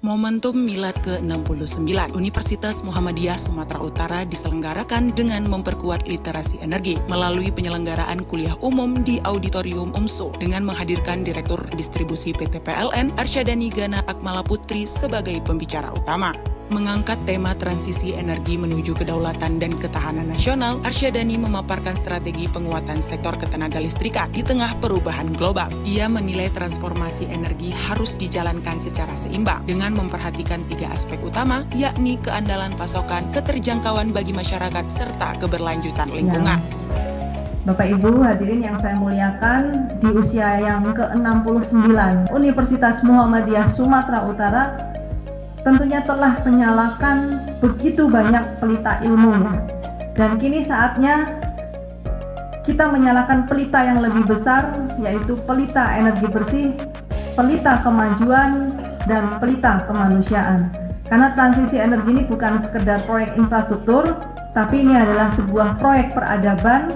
Momentum Milad ke-69 Universitas Muhammadiyah Sumatera Utara diselenggarakan dengan memperkuat literasi energi melalui penyelenggaraan kuliah umum di Auditorium UMSU dengan menghadirkan Direktur Distribusi PT PLN Arsyadani Gana Akmala Putri sebagai pembicara utama. Mengangkat tema transisi energi menuju kedaulatan dan ketahanan nasional, Arsyadani memaparkan strategi penguatan sektor ketenagalistrikan di tengah perubahan global. Ia menilai transformasi energi harus dijalankan secara seimbang dengan memperhatikan 3 aspek utama, yakni keandalan pasokan, keterjangkauan bagi masyarakat, serta keberlanjutan lingkungan. Bapak Ibu hadirin yang saya muliakan, di usia yang ke-69, Universitas Muhammadiyah Sumatera Utara tentunya telah menyalakan begitu banyak pelita ilmunya, dan kini saatnya kita menyalakan pelita yang lebih besar, yaitu pelita energi bersih, pelita kemajuan, dan pelita kemanusiaan. Karena transisi energi ini bukan sekedar proyek infrastruktur, tapi ini adalah sebuah proyek peradaban,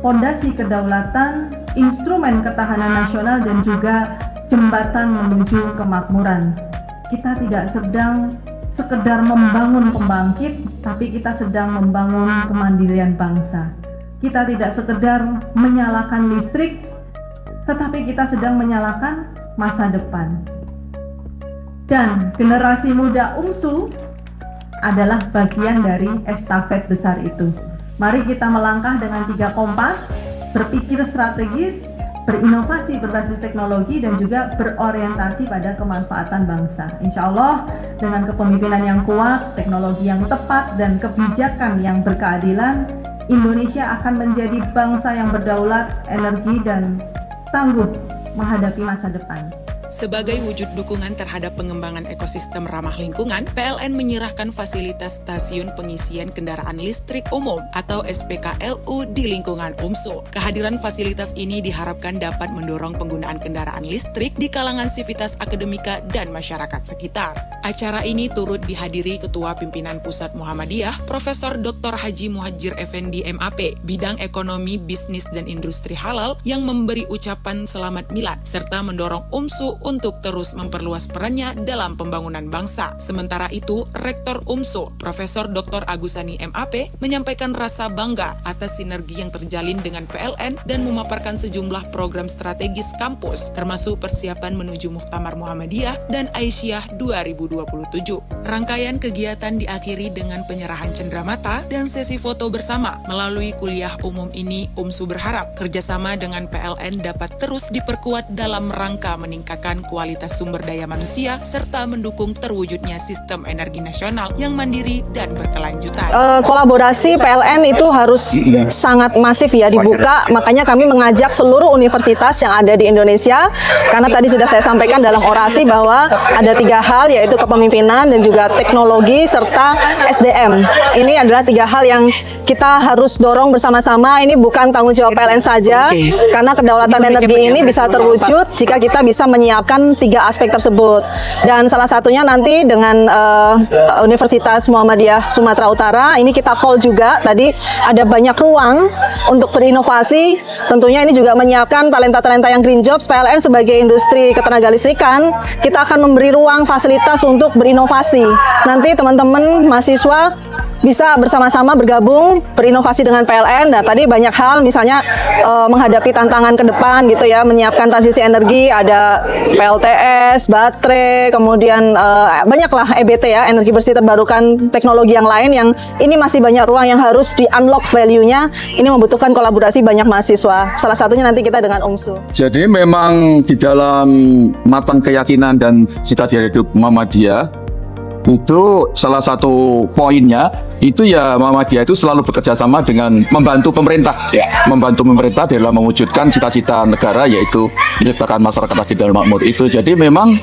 fondasi kedaulatan, instrumen ketahanan nasional, dan juga jembatan menuju kemakmuran. Kita tidak sedang sekedar membangun pembangkit, tapi kita sedang membangun kemandirian bangsa. Kita tidak sekedar menyalakan listrik, tetapi kita sedang menyalakan masa depan. Dan generasi muda UMSU adalah bagian dari estafet besar itu. Mari kita melangkah dengan 3 kompas, berpikir strategis, berinovasi berbasis teknologi, dan juga berorientasi pada kemanfaatan bangsa. Insya Allah dengan kepemimpinan yang kuat, teknologi yang tepat, dan kebijakan yang berkeadilan, Indonesia akan menjadi bangsa yang berdaulat, energi, dan tangguh menghadapi masa depan. Sebagai wujud dukungan terhadap pengembangan ekosistem ramah lingkungan, PLN menyerahkan fasilitas stasiun pengisian kendaraan listrik umum atau SPKLU di lingkungan UMSU. Kehadiran fasilitas ini diharapkan dapat mendorong penggunaan kendaraan listrik di kalangan sivitas akademika dan masyarakat sekitar. Acara ini turut dihadiri Ketua Pimpinan Pusat Muhammadiyah, Profesor Dr. Haji Muhadjir Effendi MAP, Bidang Ekonomi, Bisnis, dan Industri Halal yang memberi ucapan selamat milad serta mendorong UMSU untuk terus memperluas perannya dalam pembangunan bangsa. Sementara itu, Rektor UMSU, Profesor Dr. Agusani MAP, menyampaikan rasa bangga atas sinergi yang terjalin dengan PLN dan memaparkan sejumlah program strategis kampus, termasuk persiapan menuju Muktamar Muhammadiyah dan Aisyah 2027. Rangkaian kegiatan diakhiri dengan penyerahan cenderamata dan sesi foto bersama. Melalui kuliah umum ini, UMSU berharap kerjasama dengan PLN dapat terus diperkuat dalam rangka meningkatkan kualitas sumber daya manusia serta mendukung terwujudnya sistem energi nasional yang mandiri dan berkelanjutan. Kolaborasi PLN itu harus sangat masif ya dibuka, makanya kami mengajak seluruh universitas yang ada di Indonesia, karena tadi sudah saya sampaikan dalam orasi bahwa ada 3 hal, yaitu kepemimpinan dan juga teknologi serta SDM. Ini adalah 3 hal yang kita harus dorong bersama-sama. Ini bukan tanggung jawab PLN saja, karena kedaulatan energi ini bisa terwujud jika kita bisa menyiapkan 3 aspek tersebut. Dan salah satunya nanti dengan Universitas Muhammadiyah Sumatera Utara, ini kita call juga, tadi ada banyak ruang untuk berinovasi. Tentunya ini juga menyiapkan talenta-talenta yang green jobs. PLN sebagai industri ketenagalistrikan, kita akan memberi ruang fasilitas untuk berinovasi. Nanti teman-teman mahasiswa bisa bersama-sama bergabung berinovasi dengan PLN. Nah, tadi banyak hal, misalnya menghadapi tantangan ke depan gitu ya, menyiapkan transisi energi, ada PLTS, baterai, kemudian banyaklah EBT ya, energi bersih terbarukan, teknologi yang lain yang ini masih banyak ruang yang harus di-unlock value-nya. Ini membutuhkan kolaborasi banyak mahasiswa. Salah satunya nanti kita dengan UMSU. Jadi memang di dalam matang keyakinan dan cita-cita hidup Muhammadiyah, itu salah satu poinnya itu ya, Muhammadiyah itu selalu bekerja sama dengan membantu pemerintah, membantu pemerintah dalam mewujudkan cita-cita negara, yaitu menciptakan masyarakat adil dan makmur itu. Jadi memang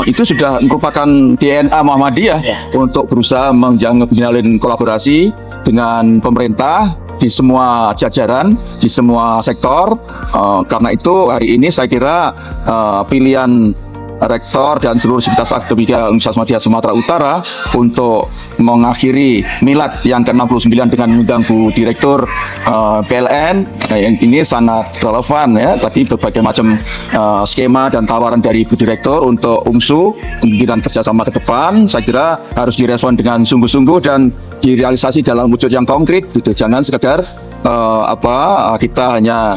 itu sudah merupakan DNA Muhammadiyah untuk berusaha menjalin kolaborasi dengan pemerintah di semua jajaran, di semua sektor. Karena itu hari ini saya kira pilihan Rektor dan seluruh sivitas akademika Universitas Muhammadiyah Sumatera Utara untuk mengakhiri milad yang ke-69 dengan mengundang Bu Direktur PLN. Yang ini sangat relevan ya. Tadi berbagai macam skema dan tawaran dari Bu Direktur untuk UMSU kemungkinan kerjasama ke depan, saya kira harus direspon dengan sungguh-sungguh dan direalisasi dalam wujud yang konkret gitu. Jangan sekedar kita hanya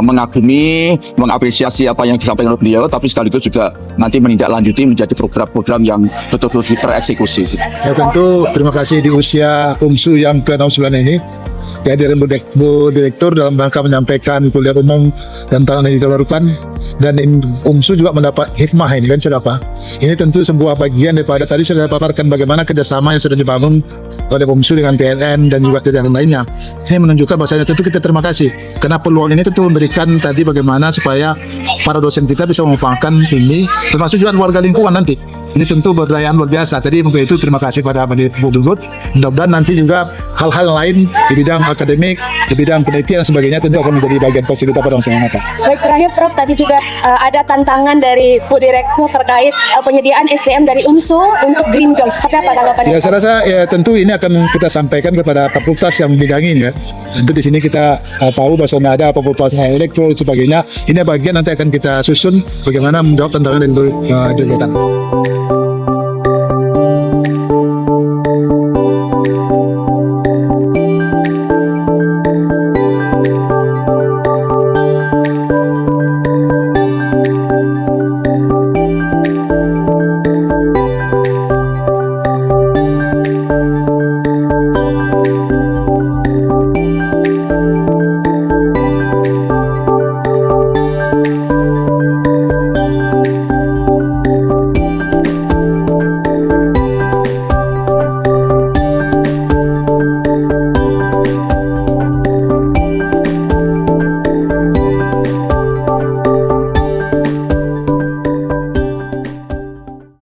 mengagumi, mengapresiasi apa yang disampaikan oleh beliau, tapi sekaligus juga nanti menindaklanjuti menjadi program-program yang betul-betul tereksekusi. Ya, tentu terima kasih di usia UMSU yang ke-69 ini kehadiran Bu Direktur dalam rangka menyampaikan kuliah umum tentang energi terbarukan, dan UMSU juga mendapat hikmah ini kan siapa? Ini tentu sebuah bagian daripada tadi sudah paparkan bagaimana kerjasama yang sudah dibangun oleh UMSU dengan PLN dan juga jajaran lainnya. Ini menunjukkan bahwasanya tentu kita terima kasih karena peluang ini tentu memberikan tadi bagaimana supaya para dosen kita bisa memanfaatkan ini, termasuk juga warga lingkungan nanti. Ini tentu berdayaan luar biasa. Tadi mungkin itu terima kasih kepada Bu Dirut. Mudah-mudahan nanti juga hal-hal lain di bidang akademik, di bidang penelitian dan sebagainya tentu akan menjadi bagian fasilitas pada masa yang akan datang. Baik, terakhir Prof, tadi juga ada tantangan dari Bu Direktur terkait penyediaan SDM dari UMSU untuk Green Jobs. Seperti apa tanggapannya? Ya, saya rasa ya tentu ini akan kita sampaikan kepada fakultas yang membidangi ini kan. Tentu di sini kita tahu bahwa ada fakultas elektro dan sebagainya. Ini bagian nanti akan kita susun bagaimana menjawab tantangan dari kegiatan.